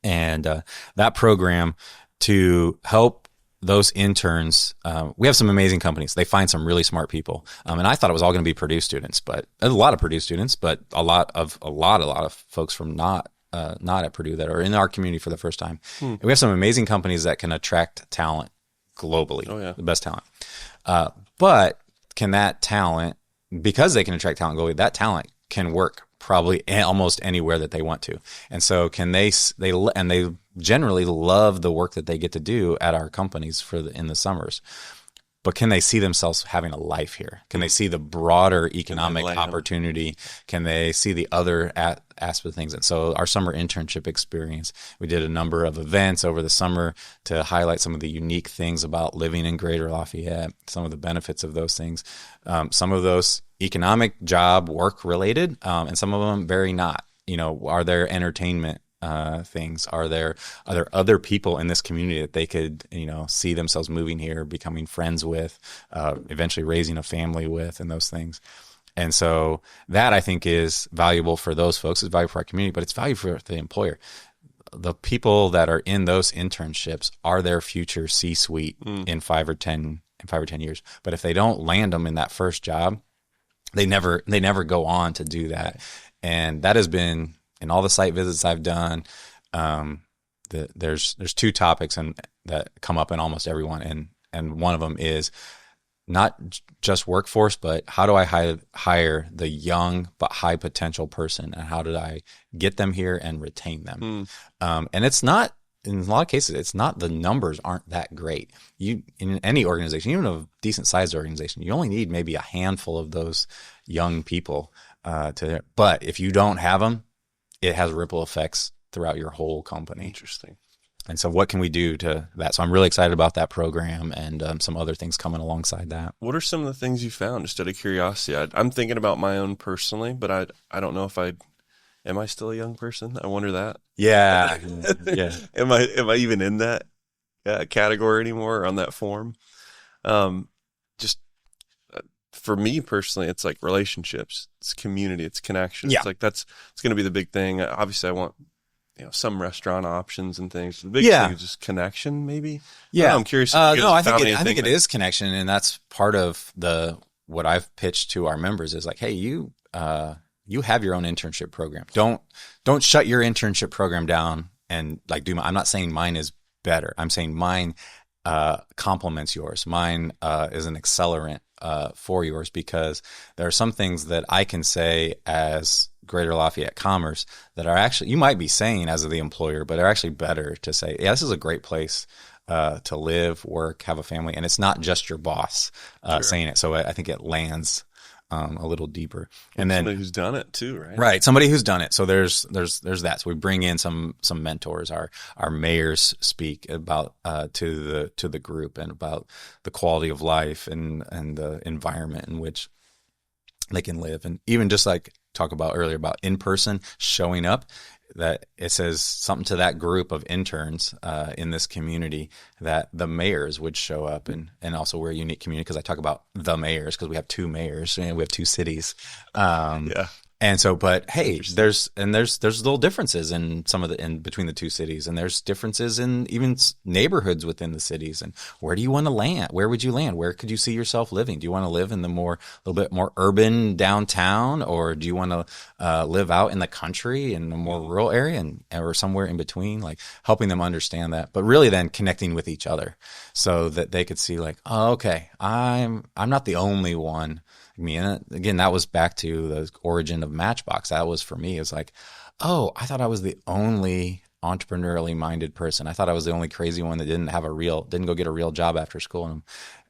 And that program to help those interns, we have some amazing companies. They find some really smart people. And I thought it was all going to be Purdue students, but a lot of Purdue students, but a lot of folks from not at Purdue that are in our community for the first time. And we have some amazing companies that can attract talent globally, the best talent. But can that talent, because they can attract talent globally, that talent can work probably almost anywhere that they want to. And so can they generally love the work that they get to do at our companies in the summers. But can they see themselves having a life here? Can they see the broader economic opportunity? Can they see the other aspect of things? And so our summer internship experience, we did a number of events over the summer to highlight some of the unique things about living in Greater Lafayette, some of the benefits of those things, some of those economic job work related, and some of them very not. Are there entertainment things? Are there other people in this community that they could, see themselves moving here, becoming friends with, eventually raising a family with, and those things? And so that I think is valuable for those folks. It's valuable for our community, but it's valuable for the employer. The people that are in those internships are their future C-suite in 5 or 10 years. But if they don't land them in that first job, they never go on to do that. And that has been, in all the site visits I've done, there's two topics that come up in almost everyone, and one of them is not just workforce, but how do I hire the young but high potential person, and how did I get them here and retain them? And it's not, in a lot of cases, it's not, the numbers aren't that great. In any organization, even a decent sized organization, you only need maybe a handful of those young people but if you don't have them, it has ripple effects throughout your whole company.
Interesting.
And so what can we do to that? So I'm really excited about that program and some other things coming alongside that.
What are some of the things you found, just out of curiosity? I'm thinking about my own personally, but I don't know if am I still a young person? I wonder that.
Yeah. Yeah.
Am I even in that category anymore, or on that form? Just for me personally, it's like relationships, it's community, it's connection.
Yeah.
It's like it's going to be the big thing. Obviously, I want some restaurant options and things. The big thing is just connection, maybe.
Yeah,
I'm curious.
No, I think it is connection, and that's part of what I've pitched to our members is like, hey, you have your own internship program. Don't shut your internship program down and like I'm not saying mine is better. I'm saying mine complements yours. Mine is an accelerant for yours, because there are some things that I can say as Greater Lafayette Commerce that are actually, you might be saying as the employer, but are actually better to say, yeah, this is a great place to live, work, have a family, and it's not just your boss saying it. So I think it lands a little deeper. And then
somebody who's done it too, right?
Right, somebody who's done it. So there's that. So we bring in some mentors. Our mayors speak about to the group and about the quality of life and the environment in which they can live, and even just like talk about earlier about in person showing up. That it says something to that group of interns in this community that the mayors would show up, and also we're a unique community because I talk about the mayors because we have two mayors and we have two cities. Yeah. And so, but hey, there's little differences in in between the two cities, and there's differences in even neighborhoods within the cities. And where do you want to land? Where would you land? Where could you see yourself living? Do you want to live in the little bit more urban downtown, or do you want to live out in the country in a more rural area, or somewhere in between? Like helping them understand that, but really then connecting with each other so that they could see like, oh, okay, I'm not the only one. And again, that was back to the origin of MatchBOX. That was for me. It was like, oh, I thought I was the only entrepreneurially minded person. I thought I was the only crazy one that didn't go get a real job after school. And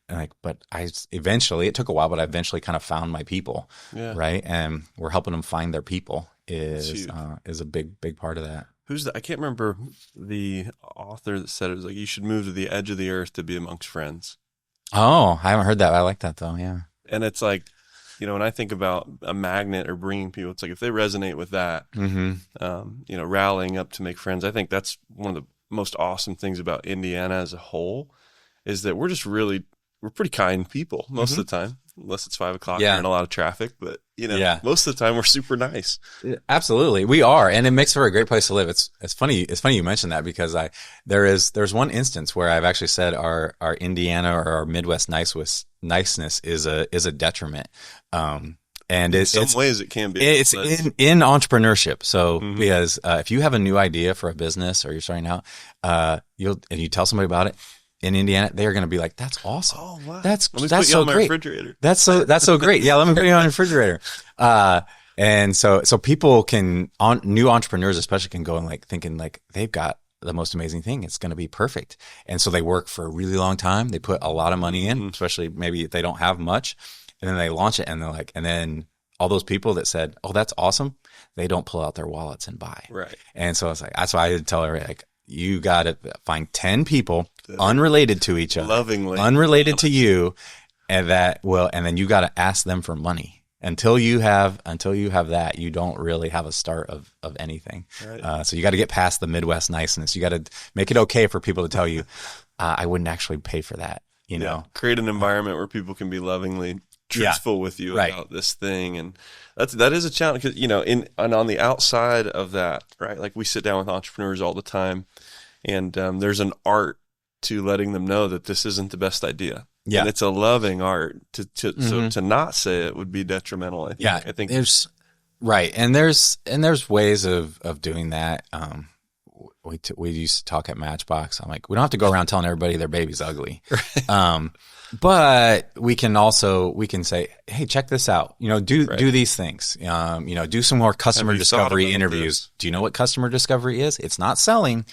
like, but it took a while, but I eventually kind of found my people, right? And we're helping them find their people is a big part of that.
I can't remember the author that said it. Was like, you should move to the edge of the earth to be amongst friends.
Oh, I haven't heard that. I like that though. Yeah.
And it's like, when I think about a magnet or bringing people, it's like if they resonate with that, rallying up to make friends. I think that's one of the most awesome things about Indiana as a whole is that we're pretty kind people most of the time, unless it's 5 o'clock and a lot of traffic. But most of the time we're super nice.
Absolutely, we are, and it makes for a great place to live. It's funny. It's funny you mentioned that because there's one instance where I've actually said our Indiana or our Midwest niceness is a detriment. And
in some ways it can be.
It's in entrepreneurship. So because if you have a new idea for a business or you're starting out, you tell somebody about it. In Indiana, they are going to be like, "That's awesome! Oh, wow. That's so great!
Refrigerator.
That's so great! Yeah, let me put you on the refrigerator." And so people new entrepreneurs especially can go and like thinking like they've got the most amazing thing. It's going to be perfect, and so they work for a really long time. They put a lot of money in, especially maybe if they don't have much, and then they launch it, and they're like, and then all those people that said, "Oh, that's awesome," they don't pull out their wallets and buy.
Right. And
so it's like that's why I tell everybody like, you got to find 10 people unrelated to each other,
lovingly
unrelated to you, and then you got to ask them for money. Until you have that, you don't really have a start of anything. Right. So you got to get past the Midwest niceness. You got to make it okay for people to tell you, I wouldn't actually pay for that. You know,
create an environment where people can be lovingly truthful with you about this thing, and that is a challenge because and on the outside of that, right? Like we sit down with entrepreneurs all the time, and there's an art to letting them know that this isn't the best idea. Yeah, and it's a loving art so to not say it would be detrimental. I think
there's and there's ways of doing that. We used to talk at MatchBOX. I'm like, we don't have to go around telling everybody their baby's ugly. But we can say, hey, check this out. Do these things. Do some more customer discovery interviews. Do you know what customer discovery is? It's not selling.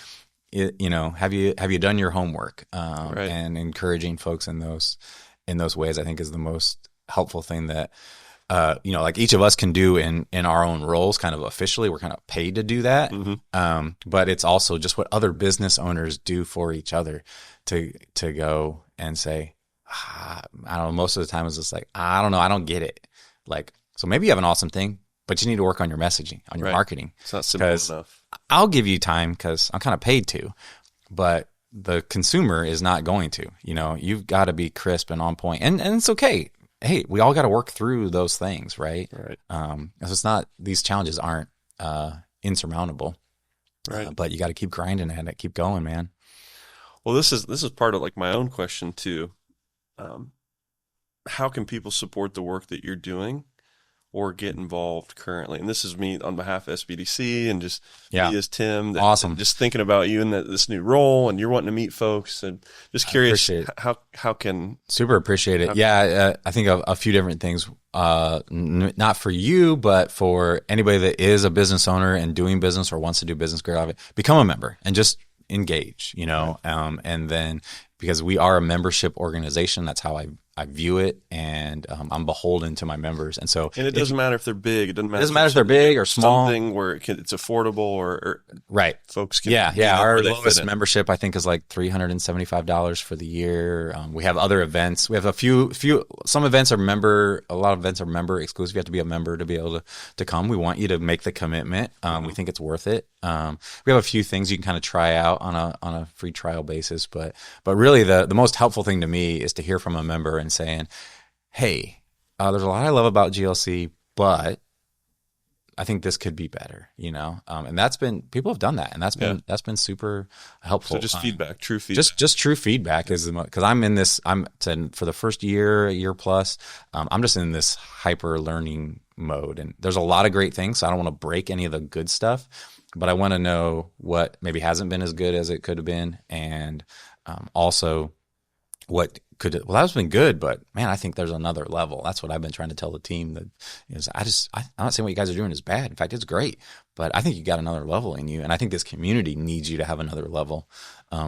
Have you done your homework? And encouraging folks in those ways, I think, is the most helpful thing that like each of us can do in our own roles, kind of officially. We're kind of paid to do that. But it's also just what other business owners do for each other to go and say, I don't know, most of the time it's just like, I don't know, I don't get it. Like, so maybe you have an awesome thing, but you need to work on your messaging, on your marketing.
It's not simple enough.
I'll give you time because I'm kind of paid to, but the consumer is not going to. You've got to be crisp and on point, and it's okay. Hey, we all got to work through those things, right?
Right.
So it's not, these challenges aren't insurmountable,
right?
But you got to keep grinding at it, keep going, man.
Well, this is part of like my own question too. How can people support the work that you're doing or get involved currently? And this is me on behalf of SBDC and just me as Tim.
Awesome.
Just thinking about you in this new role, and you're wanting to meet folks, and just curious how can...
Super appreciate it. I think a few different things, not for you, but for anybody that is a business owner and doing business or wants to do business, become a member and just engage, and then because we are a membership organization, that's how I view it, and I'm beholden to my members. And so,
and it doesn't matter if they're big. It doesn't matter
if they're big or small.
Something where it's affordable or
right.
Folks can.
Yeah. Our lowest membership, I think, is like $375 for the year. We have other events. We have a few. Some events are member. A lot of events are member exclusive. You have to be a member to be able to come. We want you to make the commitment. We think it's worth it. We have a few things you can kind of try out on a free trial basis, but really the most helpful thing to me is to hear from a member and saying, hey, there's a lot I love about GLC, but I think this could be better, and people have done that, and that's been super helpful.
So just feedback, true feedback.
Just true feedback is because I'm in this. For the first year plus, I'm just in this hyper learning mode, and there's a lot of great things. So I don't want to break any of the good stuff, but I want to know what maybe hasn't been as good as it could have been, and also what could. Well, that's been good, but man, I think there's another level. That's what I've been trying to tell the team. That I'm not saying what you guys are doing is bad. In fact, it's great, but I think you got another level in you, and I think this community needs you to have another level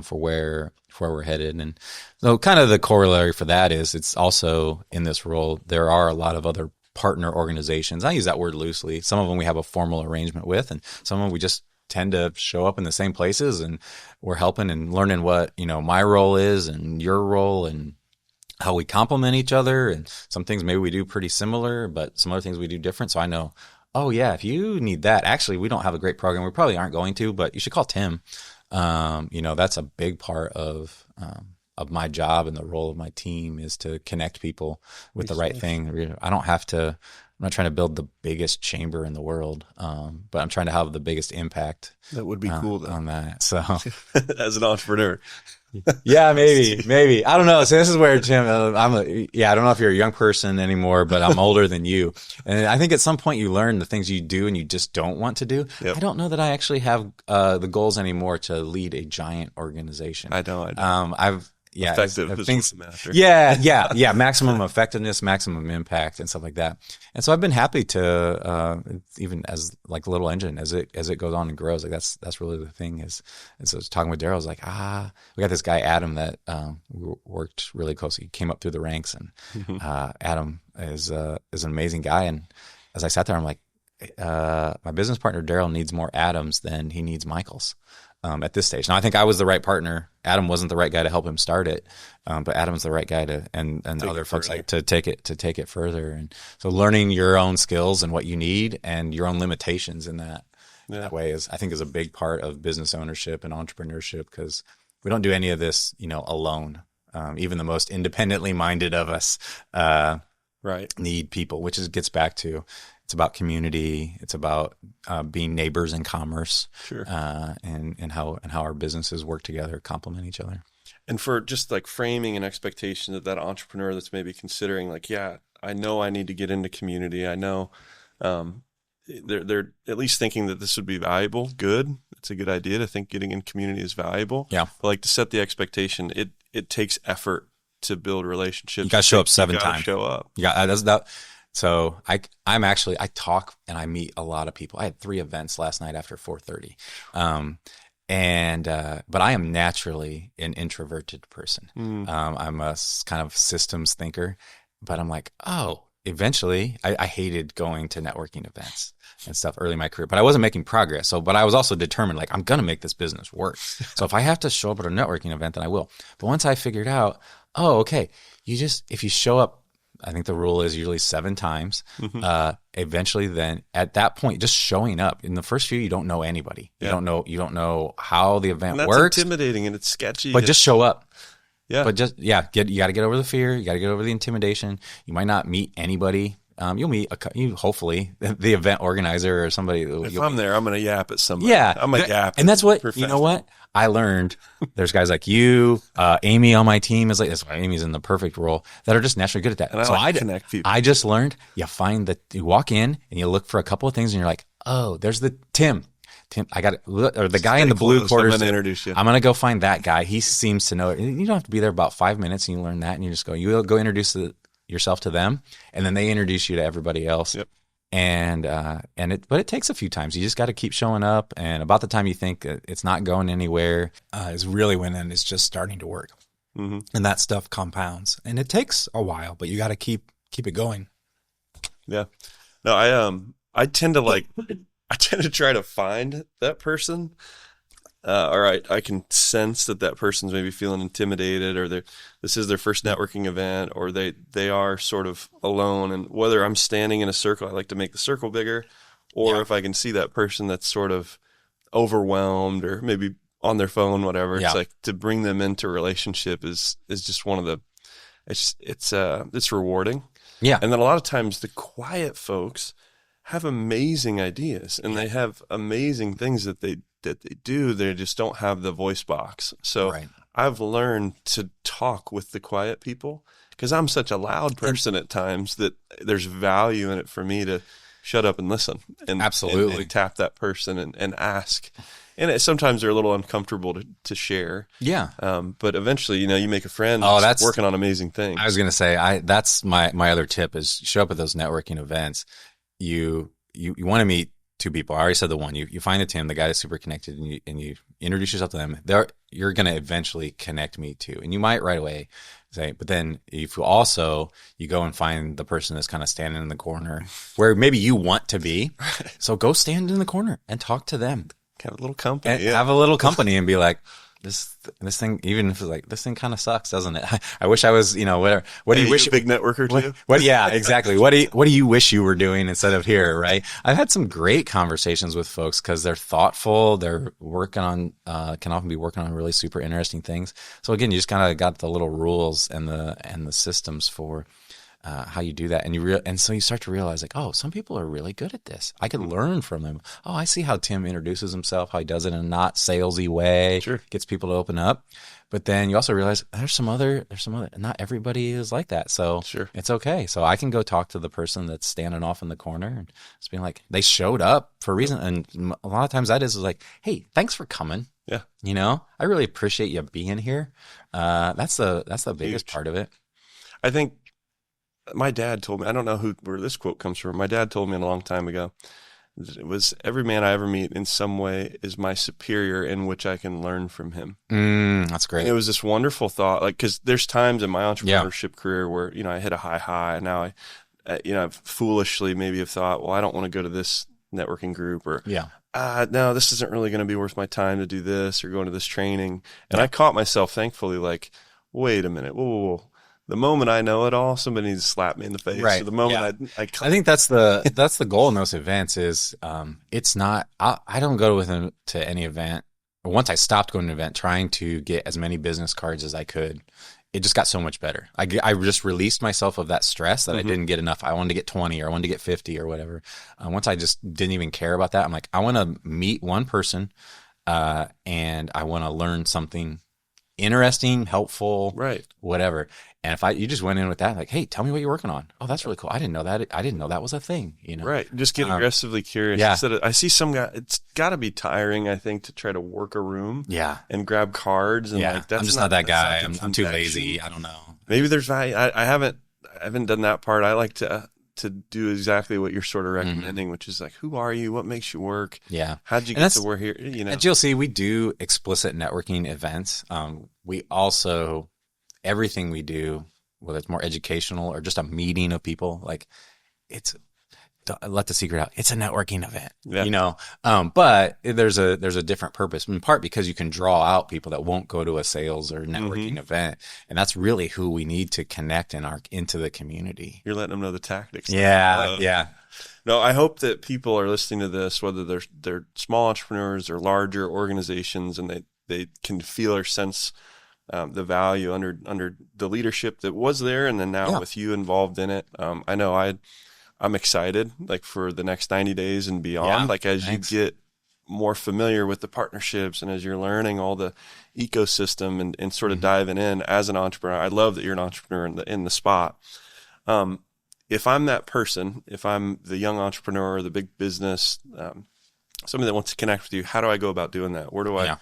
for where we're headed. And so, kind of the corollary for that is it's also in this role there are a lot of other partner organizations. I use that word loosely. Some of them we have a formal arrangement with, and some of them we just tend to show up in the same places, and we're helping and learning what my role is and your role and how we complement each other. And some things maybe we do pretty similar, but some other things we do different. So I know, oh yeah, if you need that, actually we don't have a great program. We probably aren't going to, but you should call Tim. That's a big part of my job and the role of my team is to connect people with the right thing. I don't have to. I'm not trying to build the biggest chamber in the world, but I'm trying to have the biggest impact.
That would be cool, though.
On that. So,
as an entrepreneur,
yeah, maybe. I don't know. So this is where Tim. I don't know if you're a young person anymore, but I'm older than you, and I think at some point you learn the things you do and you just don't want to do. Yep. I don't know that I actually have the goals anymore to lead a giant organization.
I know.
Effective things. Yeah. Maximum effectiveness, maximum impact, and stuff like that. And so I've been happy to even as like a little engine as it goes on and grows. Like that's really the thing is. And so I was talking with Daryl. I was like, we got this guy Adam that we worked really closely. He came up through the ranks, and Adam is an amazing guy. And as I sat there, I'm like, my business partner Daryl needs more Adams than he needs Michaels. At this stage. Now, I think I was the right partner. Adam wasn't the right guy to help him start it, but Adam's the right guy to, and other folks like to take it further. And so, learning your own skills and what you need and your own limitations in that way is a big part of business ownership and entrepreneurship, because we don't do any of this, alone. Even the most independently minded of us, need people, which gets back to. It's about community. It's about being neighbors in commerce, sure. And how our businesses work together, complement each other.
And for just like framing an expectation of that entrepreneur that's maybe considering like, yeah, I know I need to get into community. I know they're at least thinking that this would be valuable. Good. It's a good idea to think getting in community is valuable.
Yeah.
But like to set the expectation, it takes effort to build relationships.
You got to show up 7 times.
Show up.
Yeah, that's that. So I talk and I meet a lot of people. I had 3 events last night after 4:30. But I am naturally an introverted person. I'm a kind of systems thinker, but I'm like, eventually I hated going to networking events and stuff early in my career, but I wasn't making progress. But I was also determined, like, I'm going to make this business work. So if I have to show up at a networking event, then I will. But once I figured out, if you show up, I think the rule is usually 7 times. Eventually, then at that point, just showing up. In the first few, you don't know anybody. Yeah. You don't know how the event
and
works.
That's intimidating and it's sketchy.
But just show up.
Yeah.
But you got to get over the fear. You got to get over the intimidation. You might not meet anybody. You'll meet hopefully the event organizer or somebody.
If I'm there, I'm going to yap at somebody.
Yeah,
I'm a yap.
And that's what you know. What I learned. There's guys like you, Amy on my team is like. That's why Amy's in the perfect role. That are just naturally good at that.
And I connect people.
I just learned. You walk in and you look for a couple of things, and you're like, there's the Tim. I got it. Or the guy in the blue quarters.
I'm going to introduce you.
I'm going to go find that guy. He seems to know it. You don't have to be there about 5 minutes, and you learn that, and you just go. You go introduce yourself to them, and then they introduce you to everybody else.
Yep.
But it takes a few times. You just got to keep showing up. And about the time you think it's not going anywhere, is really when then it's just starting to work. Mm-hmm. And that stuff compounds, and it takes a while, but you got to keep it going.
Yeah. No, I tend to try to find that person. Or I can sense that person's maybe feeling intimidated, or this is their first networking event, or they are sort of alone. And whether I'm standing in a circle, I like to make the circle bigger, or if I can see that person that's sort of overwhelmed or maybe on their phone, whatever, it's like to bring them into a relationship is just one of the, it's rewarding.
Yeah.
And then a lot of times the quiet folks have amazing ideas, and they have amazing things that they do. They just don't have the voice box. So I've learned to talk with the quiet people, because I'm such a loud person at times that there's value in it for me to shut up and listen and
absolutely
and tap that person and ask. And sometimes they're a little uncomfortable to share. Yeah. But eventually, you make a friend that's working on amazing things.
I was going to say, that's my other tip is show up at those networking events. You want to meet two people. I already said the one. You find the Tim, the guy that's super connected, and you introduce yourself to them. You're going to eventually connect me to. And you might right away say, but then if you go and find the person that's kind of standing in the corner where maybe you want to be. So go stand in the corner and talk to them.
Have a little company.
Have a little company and be like, this thing, even if it's like, this thing kind of sucks, doesn't it? I wish I was, whatever. What do you wish?
A big networker too?
Yeah, exactly. What do you wish you were doing instead of here, right? I've had some great conversations with folks because they're thoughtful. They're working on, can often be working on really super interesting things. So again, you just kind of got the little rules and the systems for how you do that. And so you start to realize like, oh, some people are really good at this. I could learn from them. Oh, I see how Tim introduces himself, how he does it in a not salesy way, gets people to open up. But then you also realize there's some other, not everybody is like that. So it's okay. So I can go talk to the person that's standing off in the corner and just being like, they showed up for a reason. And a lot of times that is like, hey, thanks for coming.
Yeah.
I really appreciate you being here. That's the biggest part of it.
I think my dad told me, I don't know where this quote comes from. My dad told me a long time ago, it was, every man I ever meet in some way is my superior in which I can learn from him.
That's great.
And it was this wonderful thought, like, because there's times in my entrepreneurship career where, I hit a high, and now I foolishly maybe have thought, well, I don't want to go to this networking group, or no, this isn't really going to be worth my time to do this or go to this training. And I caught myself, thankfully, like, wait a minute, whoa. The moment I know it all, somebody needs to slap me in the face.
Right.
So the moment
I think that's the goal in those events is, it's not, I don't go with them to any event. Once I stopped going to an event, trying to get as many business cards as I could, it just got so much better. I just released myself of that stress that I didn't get enough. I wanted to get 20 or I wanted to get 50 or whatever. Once I just didn't even care about that, I'm like, I want to meet one person, and I want to learn something interesting, helpful, whatever. And if you just went in with that, like, hey, tell me what you're working on. Oh, that's really cool. I didn't know that. I didn't know that was a thing.
Right. Just get aggressively curious.
Yeah.
Instead of, I see some guy. It's got to be tiring, I think, to try to work a room.
Yeah.
And grab cards and like that's.
I'm just not that guy. I'm too lazy. I don't know.
Maybe there's value. I haven't done that part. I like to do exactly what you're sort of recommending, which is like, who are you? What makes you work?
Yeah.
How'd you get to where here?
At GLC, we do explicit networking events. We also, everything we do, whether it's more educational or just a meeting of people, like let the secret out. It's a networking event, but there's a different purpose, in part because you can draw out people that won't go to a sales or networking event. And that's really who we need to connect into the community.
You're letting them know the tactics.
Yeah.
No, I hope that people are listening to this, whether they're small entrepreneurs or larger organizations, and they can feel or sense the value under the leadership that was there, and then now with you involved in it. I know I'm excited, like, for the next 90 days and beyond. Like, as you get more familiar with the partnerships and as you're learning all the ecosystem and sort of diving in as an entrepreneur. I love that you're an entrepreneur in the spot. If I'm that person, if I'm the young entrepreneur, the big business, somebody that wants to connect with you, how do I go about doing that? Where do I?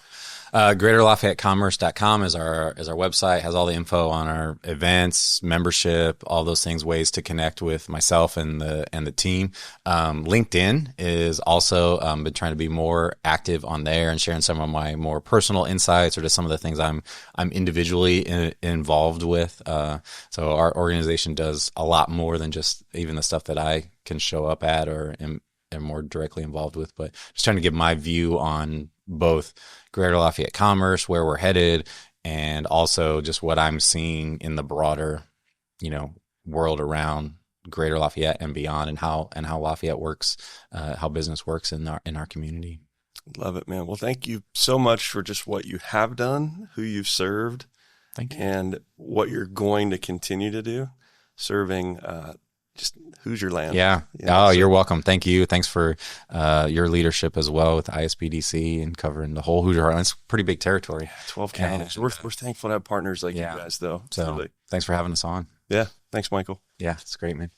GreaterLafayetteCommerce.com is our website. Has all the info on our events, membership, all those things, ways to connect with myself and the team. LinkedIn is also been trying to be more active on there and sharing some of my more personal insights or just some of the things I'm individually involved with. So our organization does a lot more than just even the stuff that I can show up at or am more directly involved with, but just trying to give my view on both Greater Lafayette Commerce, where we're headed, and also just what I'm seeing in the broader, world around Greater Lafayette and beyond, and how Lafayette works, how business works in our community.
Love it, man. Well, thank you so much for just what you have done, who you've served,
Thank you,
and what you're going to continue to do, serving just Hoosier land.
Yeah. You're welcome. Thank you. Thanks for your leadership as well with ISBDC and covering the whole Hoosier Heartland. It's pretty big territory.
12 counties. We're thankful to have partners like you guys, though.
So thanks for having us on.
Yeah. Thanks, Michael.
Yeah, it's great, man.